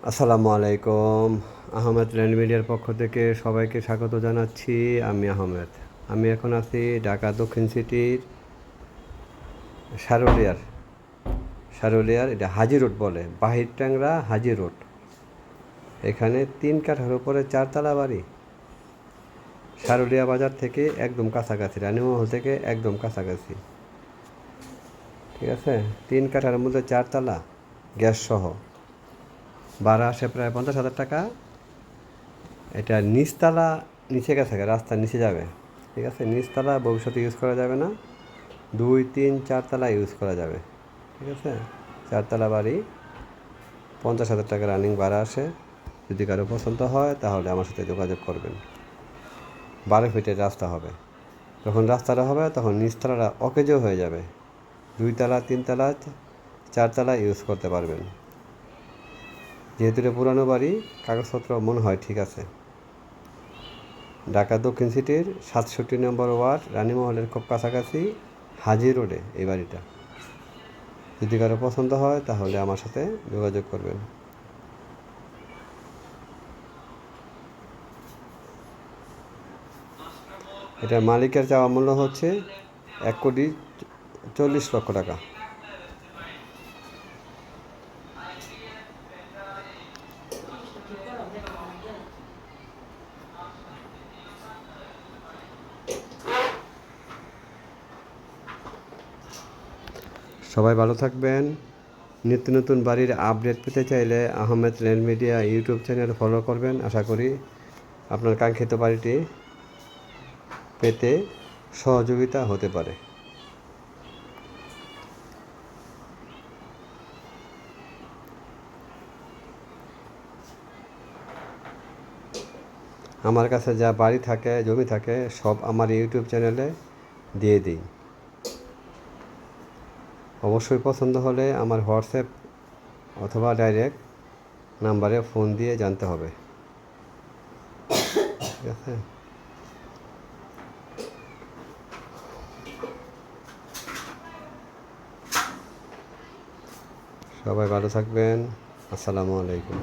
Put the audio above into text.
আসসালামু আলাইকুম। আহমেদ ল্যান্ড মিডিয়ার পক্ষ থেকে সবাইকে স্বাগত জানাচ্ছি। আমি আহমেদ। আমি এখন আছি ঢাকা দক্ষিণ সিটির সারুলিয়ার এটা হাজি রোড বলে, বাহির ট্যাংরা হাজি রোড। এখানে 3 কাঠার উপরে 4 তলা বাড়ি। সারুলিয়া বাজার থেকে একদম কাছাকাছি, রানীমহল থেকে একদম কাছাকাছি। ঠিক আছে, 3 কাঠার মধ্যে 4 তলা, গ্যাস সহ। ভাড়া আসে প্রায় 50,000 টাকা। এটা নিচতলা, নিচে গেছে, রাস্তার নিচে যাবে। ঠিক আছে, নিচতলা ভবিষ্যতে ইউজ করা যাবে না, 2, 3, 4 তলা ইউজ করা যাবে। ঠিক আছে, 4 তলা বাড়ি, 50,000 টাকা রানিং ভাড়া আসে। যদি কারো পছন্দ হয় তাহলে আমার সাথে যোগাযোগ করবেন। 12 ফিটের রাস্তা হবে। যখন রাস্তাটা হবে তখন নিচতলাটা অকেজো হয়ে যাবে, 2 তলা, 3 তলা, 4 তলা ইউজ করতে পারবেন। যেহেতু এটা পুরানো বাড়ি, কাগজপত্র মনে হয় ঠিক আছে। ঢাকা দক্ষিণ সিটির 67 নম্বর ওয়ার্ড, রানীমহলের খুব কাছাকাছি, হাজি রোডে এই বাড়িটা। যদি কারো পছন্দ হয় তাহলে আমার সাথে যোগাযোগ করবেন। এটার মালিকের চাওয়া মূল্য হচ্ছে 1,40,00,000 টাকা। সবাই ভালো থাকবেন। নিত্য নতুন বাড়ির আপডেট পেতে চাইলে Ahmed land media YouTube channel follow করবেন। আশা করি আপনার কাঙ্ক্ষিত বাড়িটি পেতে সহযোগিতা হতে পারে। আমার কাছে যা বাড়ি থাকে, জমি থাকে, সব আমার ইউটিউব চ্যানেলে দিয়ে দিই। অবশ্যই পছন্দ হলে আমার হোয়াটসঅ্যাপ অথবা ডাইরেক্ট নাম্বারে ফোন দিয়ে জানতে হবে। ঠিক আছে, সবাই ভালো থাকবেন। আসসালামু আলাইকুম।